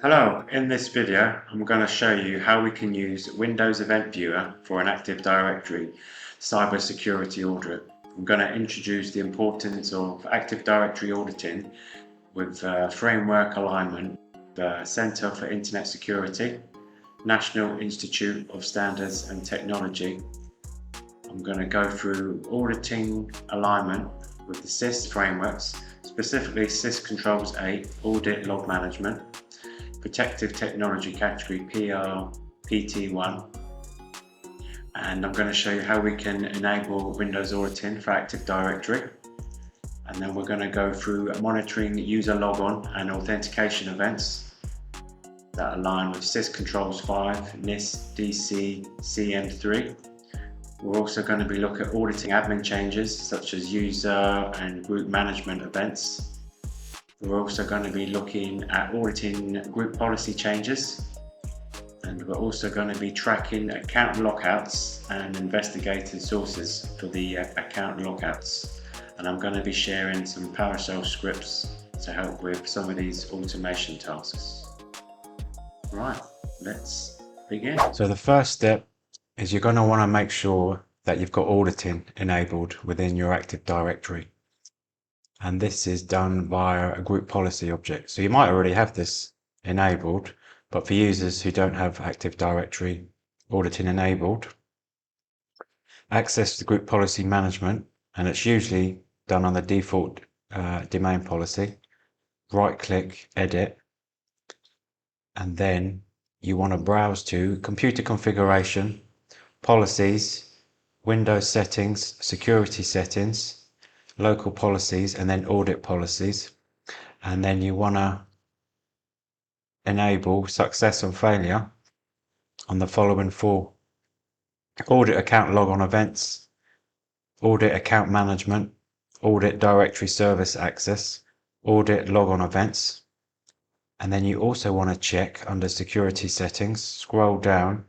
Hello, in this video I'm going to show you how we can use Windows Event Viewer for an Active Directory cybersecurity audit. I'm going to introduce the importance of Active Directory auditing with framework alignment, the Centre for Internet Security, National Institute of Standards and Technology. I'm going to go through auditing alignment with the CIS frameworks, specifically CIS Controls 8, Audit Log Management, Protective Technology category PT1, and I'm going to show you how we can enable Windows auditing for Active Directory, and then we're going to go through monitoring user logon and authentication events that align with CIS Controls 5, NIST DC CM3. We're also going to be looking at auditing admin changes such as user and group management events. We're also going to be looking at auditing group policy changes, and we're also going to be tracking account lockouts and investigated sources for the account lockouts. And I'm going to be sharing some PowerShell scripts to help with some of these automation tasks. Right, let's begin. So the first step is you're going to want to make sure that you've got auditing enabled within your Active Directory. And this is done via a group policy object. So you might already have this enabled, but for users who don't have Active Directory auditing enabled, access the group policy management, and it's usually done on the default domain policy. Right click, edit, and then you want to browse to computer configuration, policies, Windows settings, security settings, local policies, and then audit policies. And then you want to enable success and failure on the following four: audit account logon events, audit account management, audit directory service access, audit logon events. And then you also want to check under security settings, scroll down,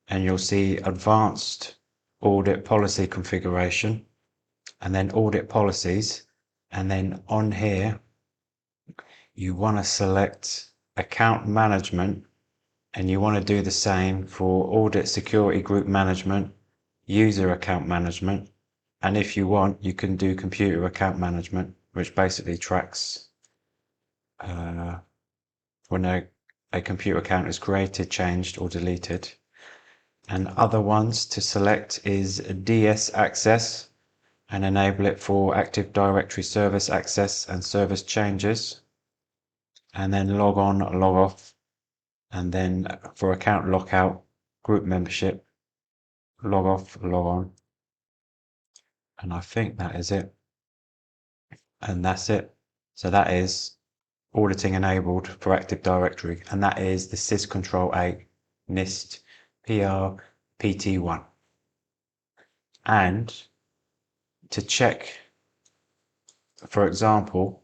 and you'll see advanced audit policy configuration, and then audit policies. And then on here you want to select account management, and you want to do the same for audit security group management, user account management, and if you want you can do computer account management, which basically tracks when a computer account is created, changed or deleted. And other ones to select is DS access, and enable it for Active Directory service access and service changes, and then log on, log off, and then for account lockout, group membership, log off, log on, and I think that is it, and that's it. So that is auditing enabled for Active Directory, and that is the CIS Control 8 NIST PR PT1. And to check, for example,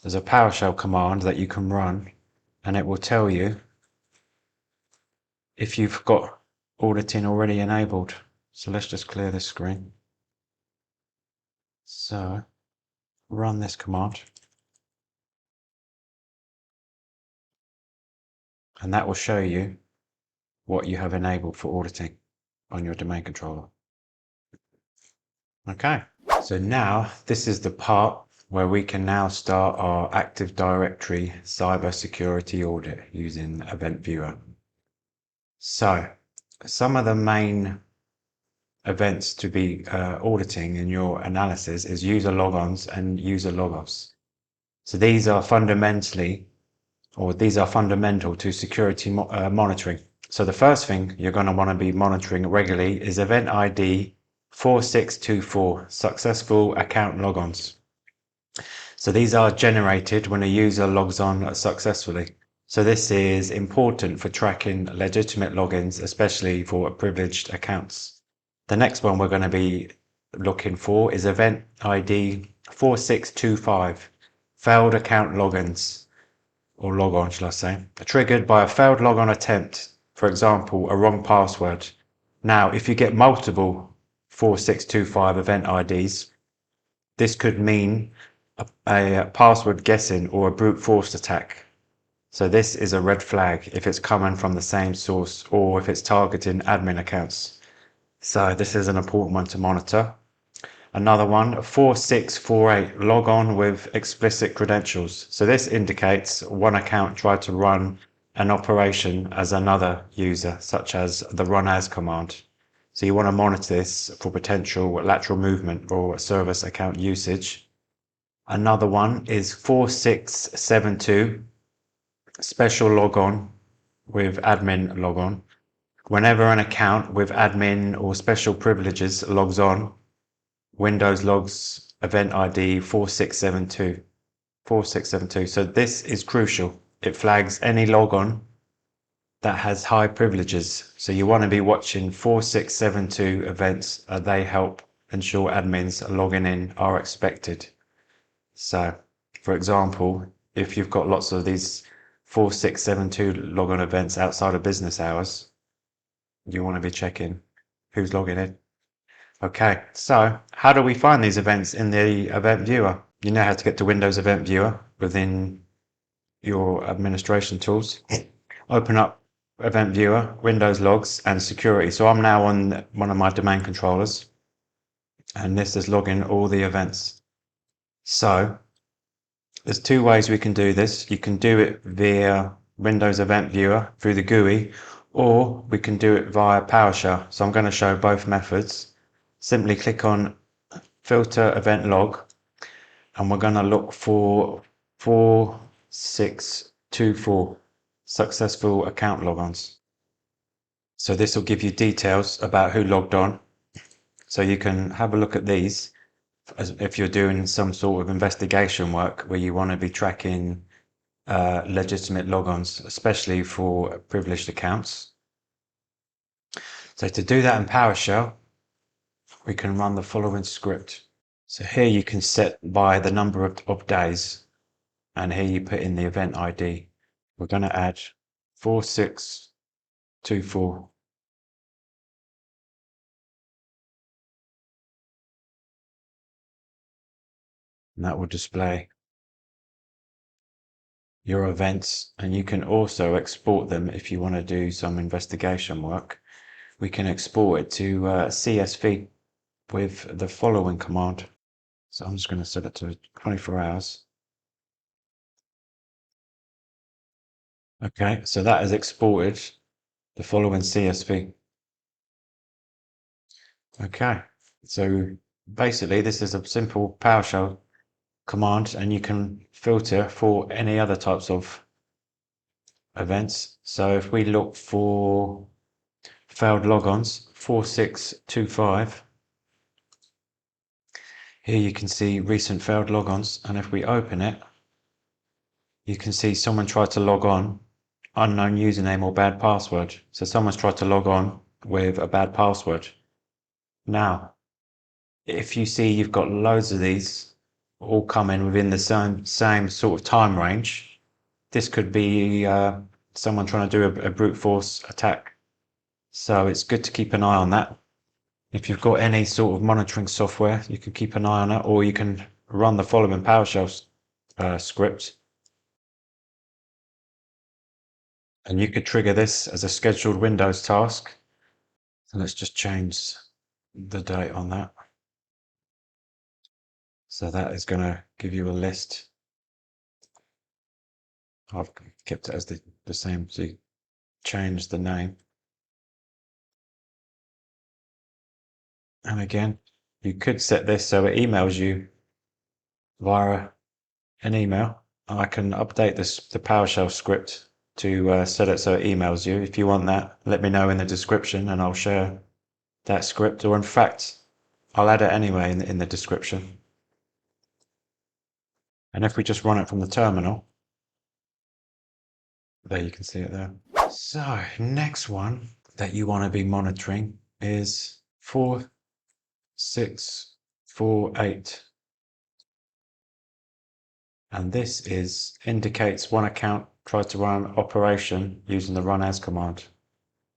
there's a PowerShell command that you can run, and it will tell you if you've got auditing already enabled. So let's just clear this screen. So run this command, and that will show you what you have enabled for auditing on your domain controller. Okay, so now this is the part where we can now start our Active Directory cybersecurity audit using Event Viewer. So some of the main events to be auditing in your analysis is user logons and user logoffs. So these are fundamental to security monitoring. So the first thing you're going to want to be monitoring regularly is event ID 4624, successful account logons. So these are generated when a user logs on successfully. So this is important for tracking legitimate logins, especially for privileged accounts. The next one we're going to be looking for is event ID 4625, failed account logins, or logon shall I say, triggered by a failed logon attempt, for example a wrong password. Now if you get multiple 4625 event IDs, this could mean a password guessing or a brute force attack. So this is a red flag if it's coming from the same source or if it's targeting admin accounts. So this is an important one to monitor. Another one, 4648, log on with explicit credentials. So this indicates one account tried to run an operation as another user, such as the run as command. So you want to monitor this for potential lateral movement or service account usage. Another one is 4672, special logon with admin logon. Whenever an account with admin or special privileges logs on, Windows logs event ID 4672. 4672. So this is crucial. It flags any logon that has high privileges. So you want to be watching 4672 events. They help ensure admins logging in are expected. So, for example, if you've got lots of these 4672 logon events outside of business hours, you want to be checking who's logging in. Okay, so how do we find these events in the Event Viewer? You know how to get to Windows Event Viewer within your administration tools. Open up Event Viewer, Windows Logs, and Security. So I'm now on one of my domain controllers, and this is logging all the events. So there's two ways we can do this. You can do it via Windows Event Viewer through the GUI, or we can do it via PowerShell. So I'm going to show both methods. Simply click on Filter Event Log, and we're going to look for 4624 successful account logons. So this will give you details about who logged on. So you can have a look at these as if you're doing some sort of investigation work where you want to be tracking legitimate logons, especially for privileged accounts. So to do that in PowerShell, we can run the following script. So here you can set by the number of days, and here you put in the event ID. We're going to add 4624. And that will display your events, and you can also export them if you want to do some investigation work. We can export it to CSV with the following command. So I'm just going to set it to 24 hours. Okay, so that has exported the following CSV. Okay, so basically this is a simple PowerShell command, and you can filter for any other types of events. So if we look for failed logons 4625, here you can see recent failed logons, and if we open it, you can see someone tried to log on, unknown username or bad password. So someone's tried to log on with a bad password. Now, if you see you've got loads of these all coming within the same sort of time range, this could be someone trying to do a brute force attack. So it's good to keep an eye on that. If you've got any sort of monitoring software, you can keep an eye on it, or you can run the following PowerShell script. And you could trigger this as a scheduled Windows task. So let's just change the date on that. So that is going to give you a list. I've kept it as the same, so you change the name. And again, you could set this so it emails you via an email. I can update the PowerShell script to set it so it emails you. If you want that, let me know in the description and I'll share that script, or in fact, I'll add it anyway in the description. And if we just run it from the terminal, there you can see it there. So next one that you want to be monitoring is 4648. And this indicates one account tried to run an operation using the run as command.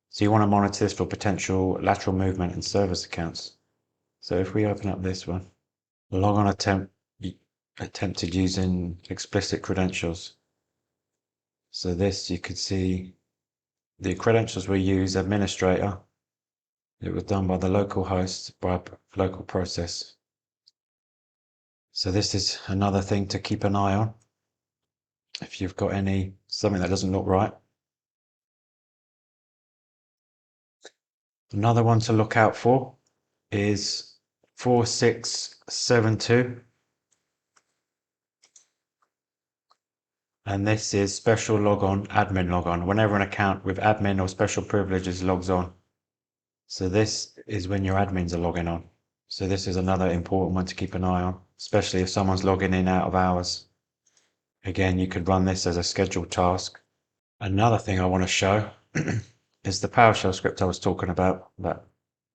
So you want to monitor this for potential lateral movement in service accounts. So if we open up this one, logon attempt attempted using explicit credentials. So this, you could see the credentials we use, administrator. It was done by the local host, by local process. So this is another thing to keep an eye on. If you've got something that doesn't look right. Another one to look out for is 4672. And this is special logon, admin logon, whenever an account with admin or special privileges logs on. So this is when your admins are logging on. So this is another important one to keep an eye on, especially if someone's logging in out of hours. Again, you could run this as a scheduled task. Another thing I want to show is the PowerShell script I was talking about that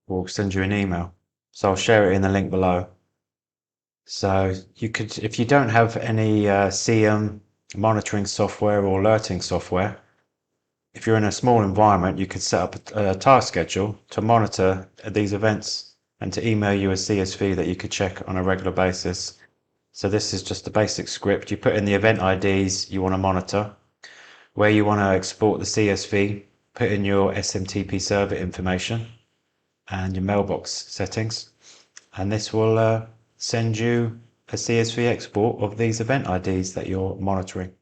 will send you an email. So I'll share it in the link below. So you could, if you don't have any CM monitoring software or alerting software, if you're in a small environment, you could set up a task schedule to monitor these events and to email you a CSV that you could check on a regular basis. So this is just a basic script. You put in the event IDs you want to monitor, where you want to export the CSV, put in your SMTP server information and your mailbox settings, and this will send you a CSV export of these event IDs that you're monitoring.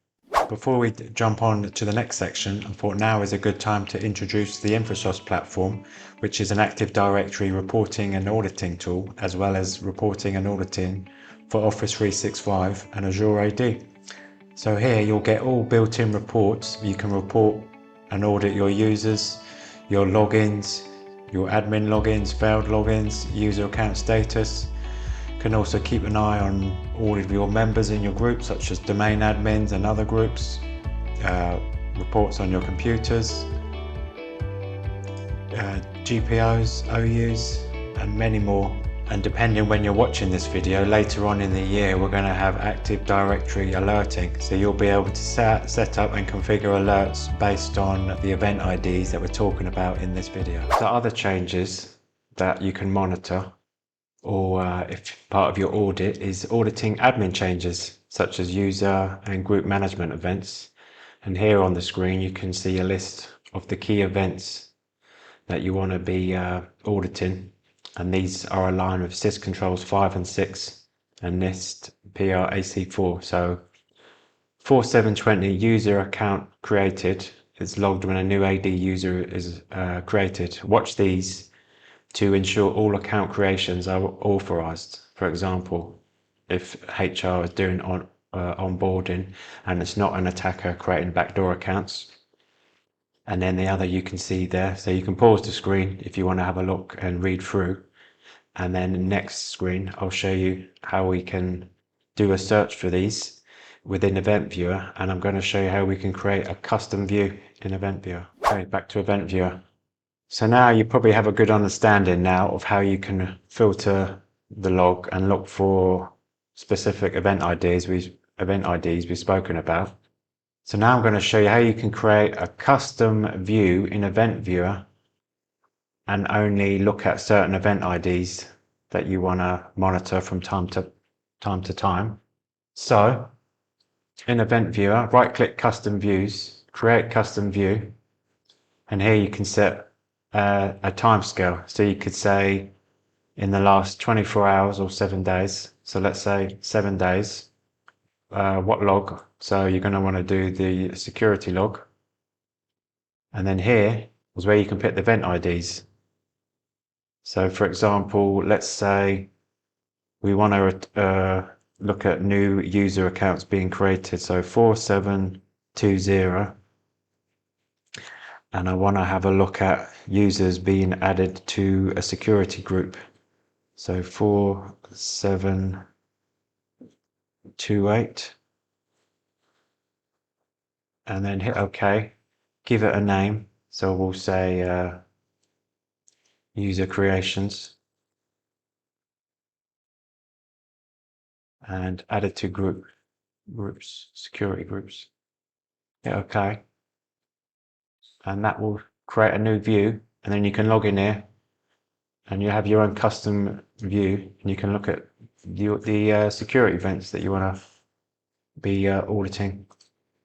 Before we jump on to the next section, I thought now is a good time to introduce the InfraSOS platform, which is an Active Directory reporting and auditing tool, as well as reporting and auditing for Office 365 and Azure AD. So here you'll get all built-in reports. You can report and audit your users, your logins, your admin logins, failed logins, user account status. You can also keep an eye on all of your members in your group, such as domain admins and other groups, reports on your computers, GPOs, OUs, and many more. And depending when you're watching this video, later on in the year, we're going to have Active Directory alerting. So you'll be able to set up and configure alerts based on the event IDs that we're talking about in this video. So other changes that you can monitor, or if part of your audit, is auditing admin changes, such as user and group management events. And here on the screen, you can see a list of the key events that you want to be auditing. And these are aligned with CIS Controls 5 and 6 and NIST PRAC4. So 4720, user account created, is logged when a new AD user is created. Watch these to ensure all account creations are authorized. For example, if HR is doing onboarding and it's not an attacker creating backdoor accounts. And then the other you can see there, so you can pause the screen if you want to have a look and read through. And then the next screen, I'll show you how we can do a search for these within Event Viewer, and I'm going to show you how we can create a custom view in Event Viewer. Okay, back to Event Viewer. So now you probably have a good understanding now of how you can filter the log and look for specific event IDs we've spoken about. So now I'm going to show you how you can create a custom view in Event Viewer and only look at certain event IDs that you want to monitor from time to time. So in Event Viewer, right click Custom Views, create Custom View, and here you can set a time scale. So you could say in the last 24 hours or 7 days. So let's say 7 days. What log? So you're going to want to do the security log. And then here is where you can put the event IDs. So for example, let's say we want to look at new user accounts being created. So 4720. And I want to have a look at users being added to a security group. So 4728. And then hit OK. Give it a name. So we'll say user creations. And added to groups, security groups. Hit OK. And that will create a new view, and then you can log in here and you have your own custom view, and you can look at the security events that you want to be auditing.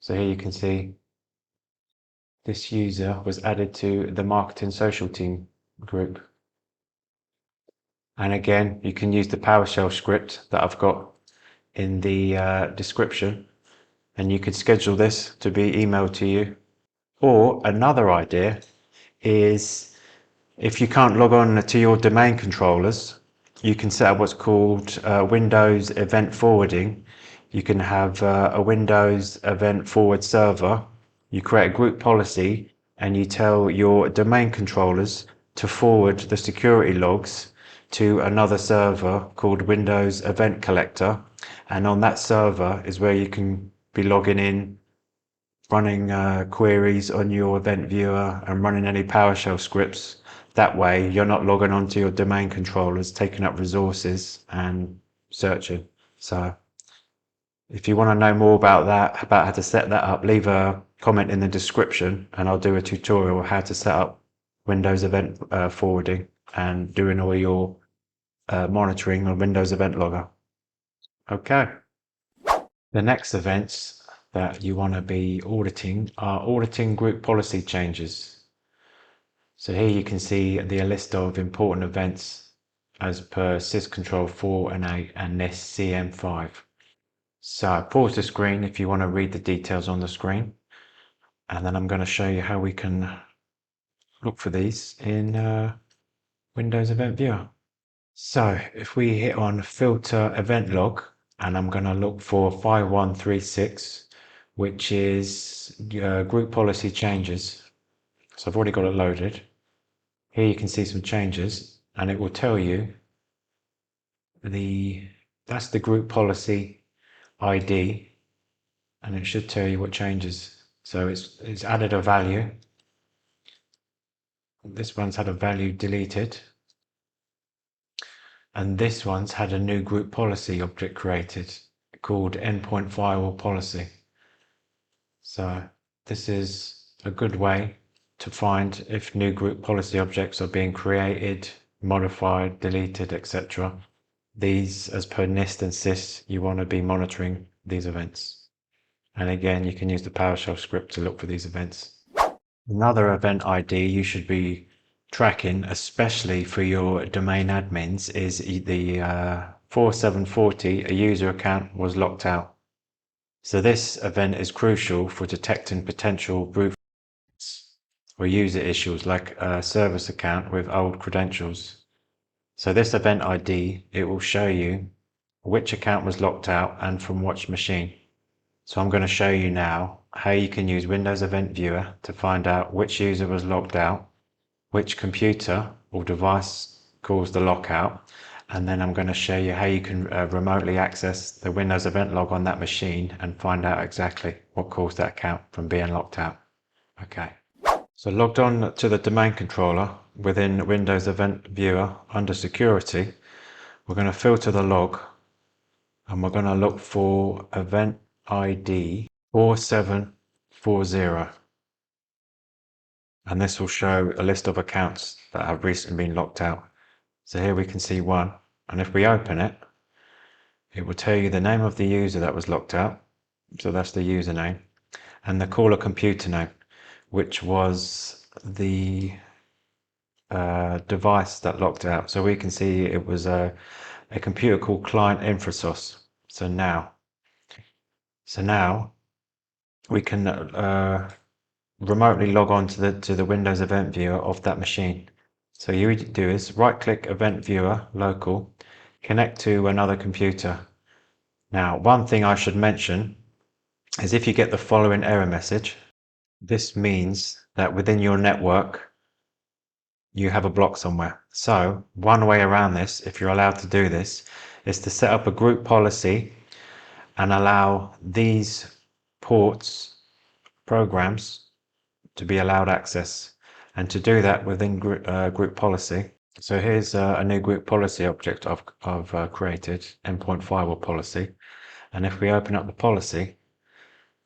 So here you can see this user was added to the marketing social team group. And again, you can use the PowerShell script that I've got in the description, and you could schedule this to be emailed to you. Or another idea is, if you can't log on to your domain controllers, you can set up what's called Windows Event Forwarding. You can have a Windows Event Forward server. You create a group policy and you tell your domain controllers to forward the security logs to another server called Windows Event Collector. And on that server is where you can be logging in, running queries on your event viewer and running any PowerShell scripts. That way you're not logging onto your domain controllers, taking up resources and searching. So if you want to know more about that, about how to set that up, leave a comment in the description and I'll do a tutorial on how to set up Windows Event Forwarding and doing all your monitoring on Windows Event Logger. Okay. The next events that you want to be auditing are auditing group policy changes. So here you can see the list of important events as per CIS Control 4 and 8 and NIST CM5. So pause the screen if you want to read the details on the screen, and then I'm going to show you how we can look for these in Windows Event Viewer. So if we hit on Filter Event Log, and I'm going to look for 5136, which is group policy changes. So I've already got it loaded. Here you can see some changes, and it will tell you that's the group policy ID, and it should tell you what changes. So it's added a value. This one's had a value deleted, and this one's had a new group policy object created called endpoint firewall policy. So this is a good way to find if new group policy objects are being created, modified, deleted, etc. These, as per NIST and CIS, you want to be monitoring these events. And again, you can use the PowerShell script to look for these events. Another event ID you should be tracking, especially for your domain admins, is the 4740, a user account was locked out. So this event is crucial for detecting potential brute force or user issues like a service account with old credentials. So this event ID, it will show you which account was locked out and from which machine. So I'm going to show you now how you can use Windows Event Viewer to find out which user was locked out, which computer or device caused the lockout, and then I'm going to show you how you can remotely access the Windows Event Log on that machine and find out exactly what caused that account from being locked out. Okay, so logged on to the domain controller within Windows Event Viewer under Security, we're going to filter the log and we're going to look for event ID 4740. And this will show a list of accounts that have recently been locked out. So here we can see one, and if we open it, it will tell you the name of the user that was locked out. So that's the username, and the caller computer name, which was the device that locked out. So we can see it was a computer called client InfraSOS. So now we can remotely log on to the Windows Event Viewer of that machine. So you do is right click Event Viewer Local, connect to another computer. Now one thing I should mention is if you get the following error message, this means that within your network you have a block somewhere. So one way around this, if you're allowed to do this, is to set up a group policy and allow these ports, programs, to be allowed access, and to do that within group policy. So here's a new group policy object I've created, endpoint firewall policy, and if we open up the policy,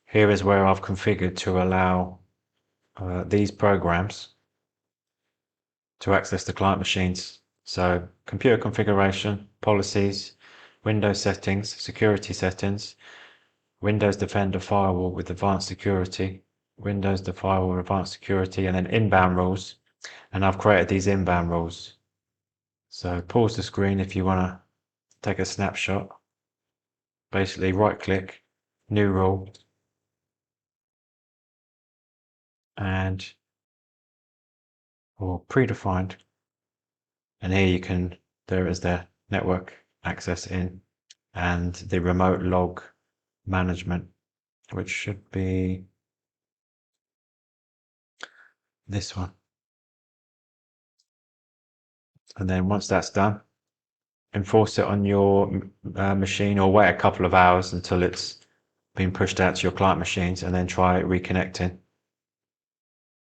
here is where I've configured to allow these programs to access the client machines. So computer configuration, policies, Windows settings, security settings, Windows Defender firewall with advanced security, Windows, the firewall, advanced security, and then inbound rules. And I've created these inbound rules. So pause the screen if you want to take a snapshot. Basically right click, new rule, and or predefined. And here you can, there is the network access in and the remote log management, which should be this one. And then once that's done, enforce it on your machine, or wait a couple of hours until it's been pushed out to your client machines, and then try reconnecting.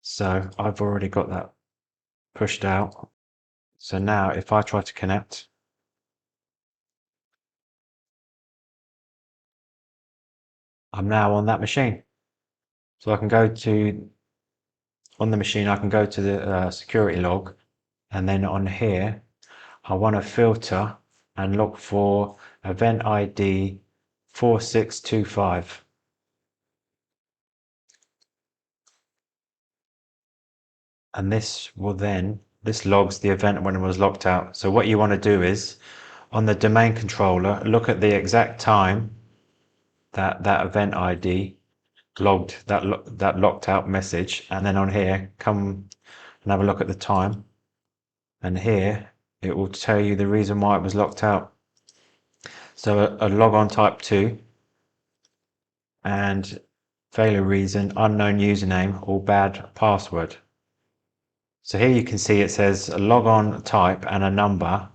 So I've already got that pushed out. So now if I try to connect, I'm now on that machine. So I can go to, on the machine, I can go to the security log, and then on here, I want to filter and look for event ID 4625. And this will then, this logs the event when it was locked out. So what you want to do is, on the domain controller, look at the exact time that that event ID logged that locked out message, and then on here, come and have a look at the time. And here, it will tell you the reason why it was locked out. So a logon type 2 and failure reason, unknown username or bad password. So here you can see it says a logon type and a number,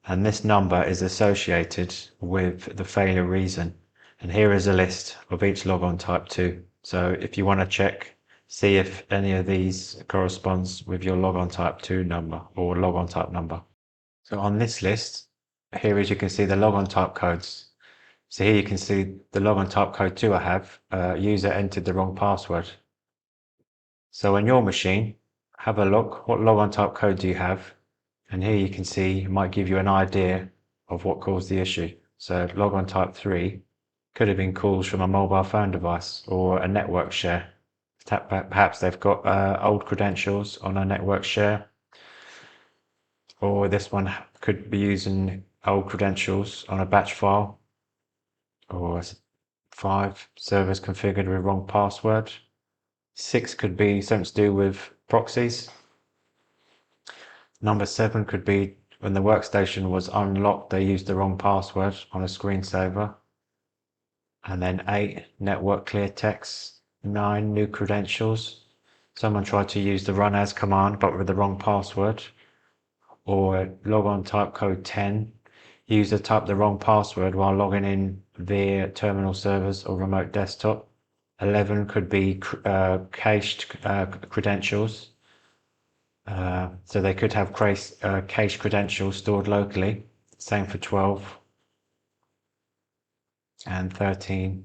and this number is associated with the failure reason. And here is a list of each logon type 2. So if you want to check, see if any of these corresponds with your logon type 2 number or logon type number. So on this list, here as you can see the logon type codes. So here you can see the logon type code 2 I have, user entered the wrong password. So on your machine, have a look, what logon type code do you have? And here you can see, it might give you an idea of what caused the issue. So logon type 3 could have been calls from a mobile phone device or a network share. Perhaps they've got old credentials on a network share, or this one could be using old credentials on a batch file, or 5, servers configured with wrong password. 6 could be something to do with proxies. Number 7 could be when the workstation was unlocked, they used the wrong password on a screensaver. And then 8, network clear text. 9, new credentials. Someone tried to use the run as command but with the wrong password. Or logon type code 10, user typed the wrong password while logging in via terminal servers or remote desktop. 11 could be cached credentials. So they could have cached credentials stored locally. Same for 12. And 13,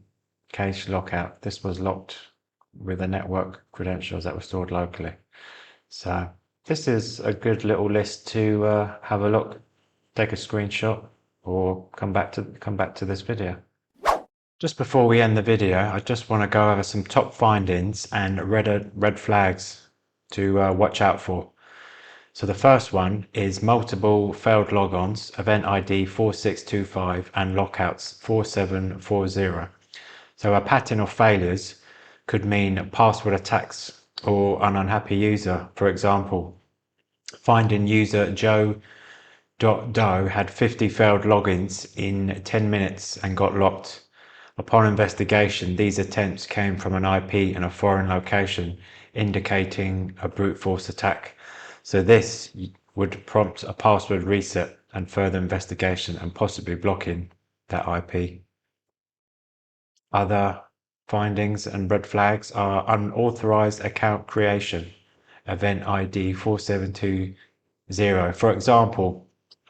cached lockout. This was locked with the network credentials that were stored locally. So this is a good little list to have a look, take a screenshot, or come back to this video. Just before we end the video, I just want to go over some top findings and red flags to watch out for. So the first one is multiple failed logons, event ID 4625 and lockouts 4740. So a pattern of failures could mean password attacks or an unhappy user. For example, finding user Joe.Doe had 50 failed logins in 10 minutes and got locked. Upon investigation, these attempts came from an IP in a foreign location, indicating a brute force attack. So this would prompt a password reset and further investigation and possibly blocking that IP. Other findings and red flags are unauthorized account creation, event ID 4720. For example,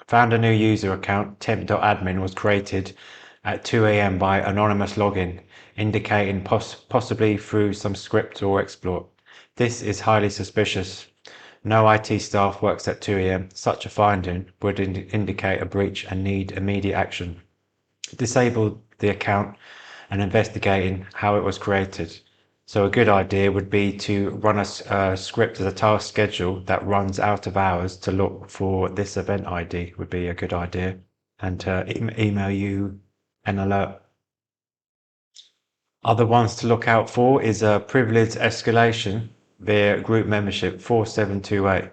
found a new user account, temp.admin, was created at 2 AM by anonymous login, indicating possibly through some script or exploit. This is highly suspicious. No IT staff works at 2 AM. Such a finding would indicate a breach and need immediate action. Disable the account and investigating how it was created. So a good idea would be to run a script as a task schedule that runs out of hours to look for this event ID would be a good idea, and to email you an alert. Other ones to look out for is a privilege escalation via group membership 4728.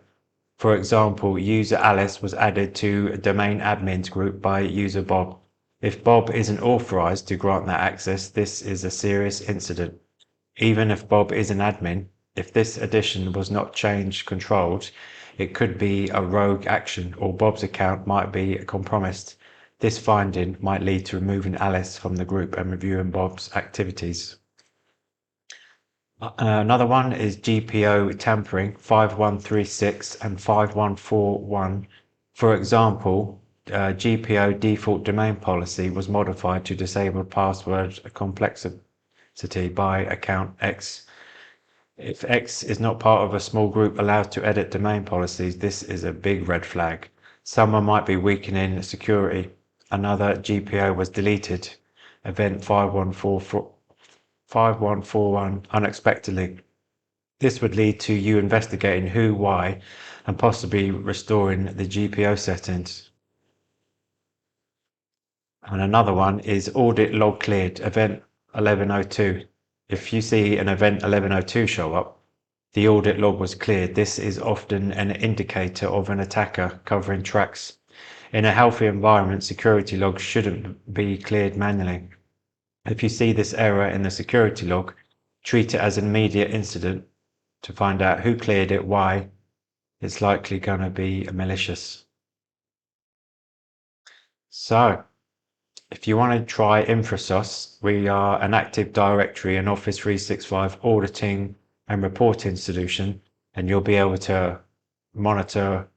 For example, user Alice was added to a domain admins group by user Bob. If Bob isn't authorized to grant that access, this is a serious incident. Even if Bob is an admin, if this addition was not change controlled, it could be a rogue action or Bob's account might be compromised. This finding might lead to removing Alice from the group and reviewing Bob's activities. Another one is GPO tampering 5136 and 5141. For example, GPO default domain policy was modified to disable password complexity by account X. If X is not part of a small group allowed to edit domain policies, this is a big red flag. Someone might be weakening security. Another GPO was deleted. Event 5141 unexpectedly. This would lead to you investigating who, why, and possibly restoring the GPO settings. And another one is audit log cleared, event 1102. If you see an event 1102 show up, the audit log was cleared. This is often an indicator of an attacker covering tracks. In a healthy environment, security logs shouldn't be cleared manually. If you see this error in the security log, treat it as an immediate incident to find out who cleared it, why. It's likely going to be malicious. So, if you want to try InfraSOS, we are an Active Directory and Office 365 auditing and reporting solution, and you'll be able to monitor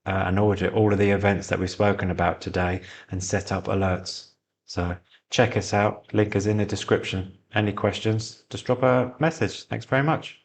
and audit all of the events that we've spoken about today and set up alerts. So check us out. Link is in the description. Any questions, just drop a message. Thanks very much.